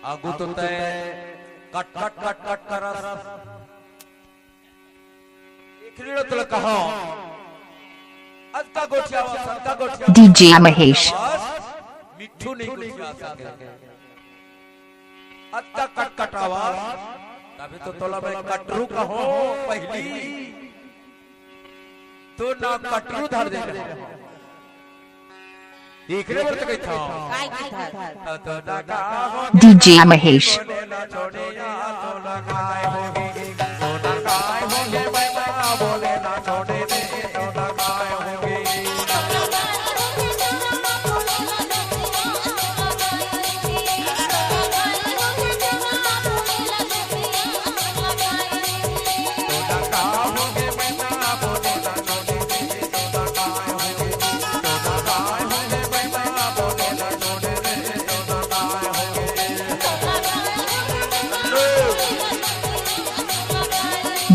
आगू तो तय कट कट कट कट करस इखरीड़ो तल कहो अदका गोठिया DJ महेश मिठू नहीं गोठिया सके अदका कट कट आवाज तभी तो तोला में कटरू कहो पहली तो ना कटरू धर दे इखरे वर्त कही था काय की था तो लगा हो DJ महेश छोड़े या तो लगाए होगी तो लगाए होंगे मैं बोले ना छोड़े दे तो लगाए होंगे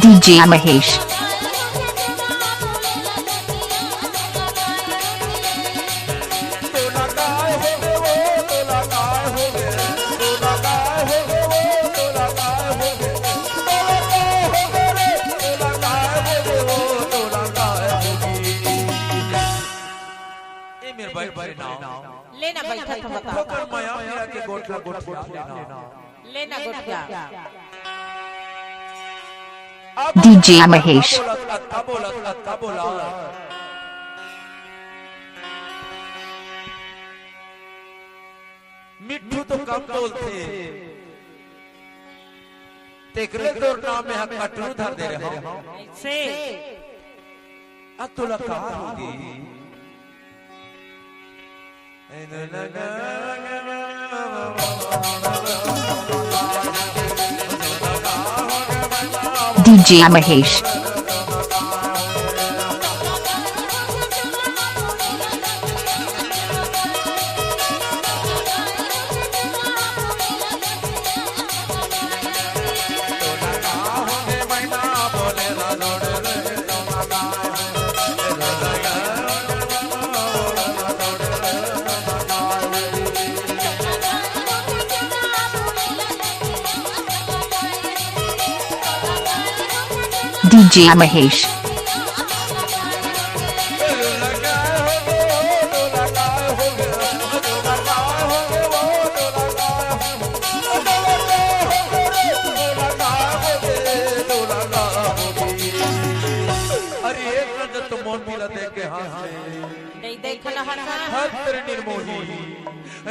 DJ महेश लेना बैठा था बता ठोकर माया मेरा के गोठला गोठिया लेना गोठिया DJ महेश बोला मिठू तो कम बोलते तेकरे तोर नाम में हम कटरू धर दे रहे हो से अब तो लगा होगी DJ महेश DJ महेश अरे एक नजर तो मोन मिला देख के हाथ नहीं देखला हटा हर तेरे निर्मोही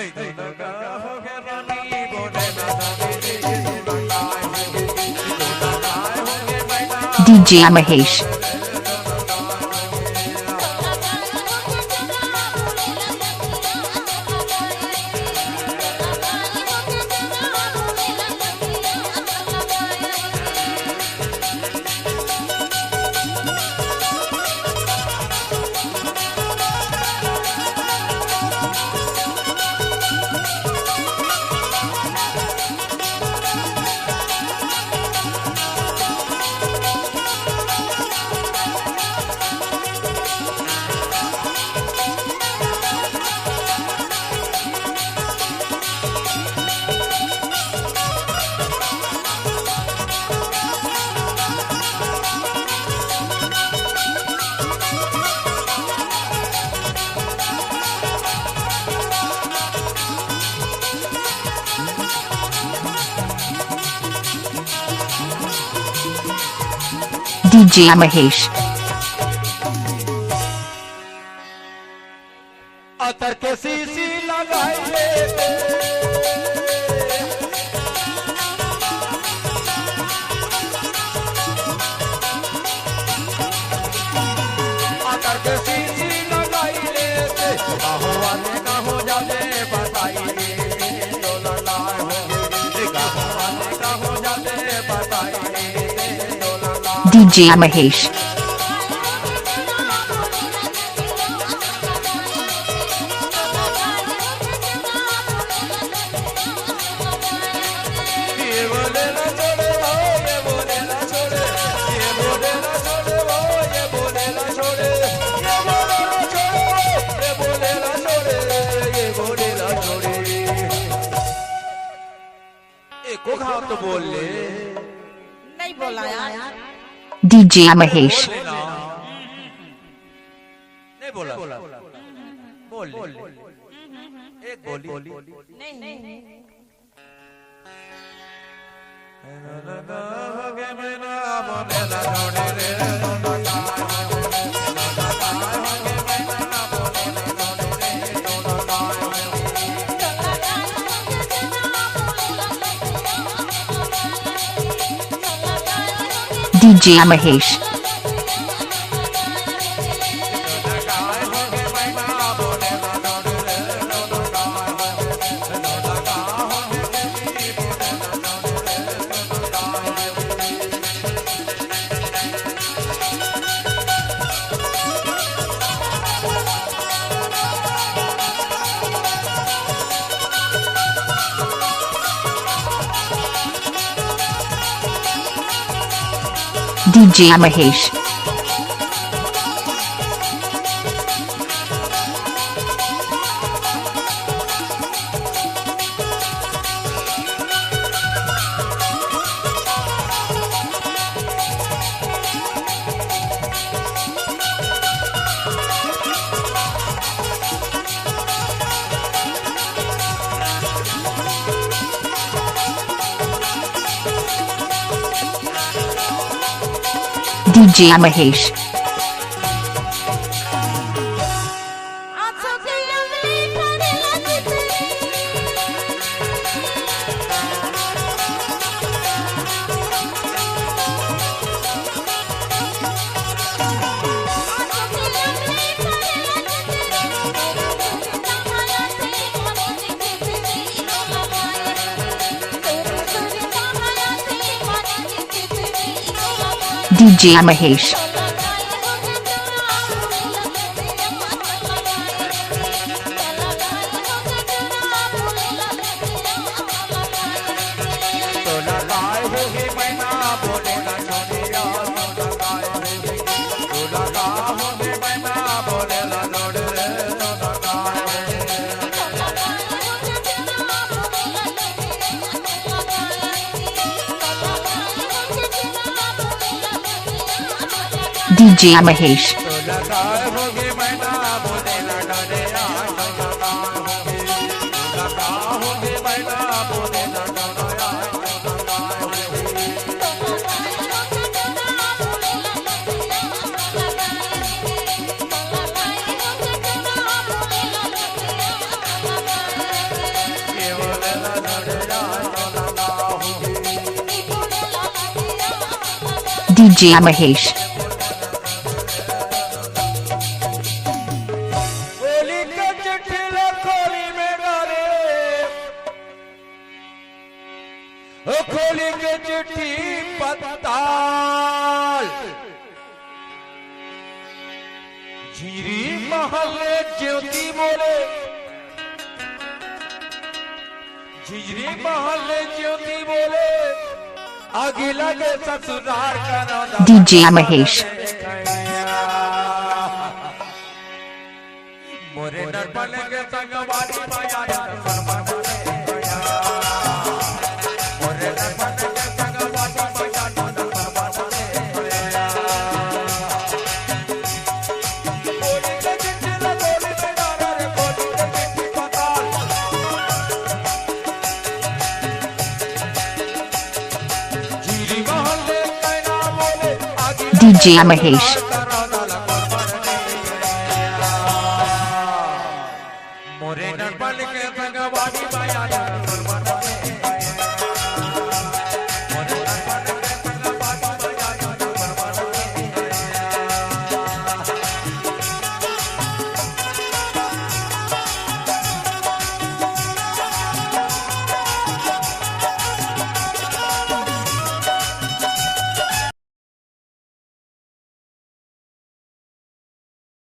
ऐ तो लगा हो गया रानी बोले ना DJ महेश DJ महेश अतर के सीसी लगाइए अतर के सीसी लगाइए कहो वाले का हो जाते बताइए तो ललाए होंगे कहो वाले का हो जाते बताइए तो ललाए DJ महेश ये बोले ना छोड़े वो ये बोले ना छोड़े ये बोले ना छोड़े वो ये बोले ना छोड़े ये बोले ना छोड़े ये बोले ना छोड़े ये बोले ना छोड़े एको घाव तो बोल ले। नहीं बोला यार। DJ Mahesh. बोल लेना। नहीं बोला। बोल ले। एक बोली। नहीं DJ Mahesh. DJ Mahesh. DJ Mahesh. DJ Mahesh. DJ Mahesh. DJ Mahesh. खोली के चिट्ठी पताल झीरी महले ज्योति बोले झिझरी महले ज्योति बोले आगे लगे ससुराल का DJ Mahesh. मोरे नरपन के संग वाली माया DJ Mahesh. मोरे नरपन के संग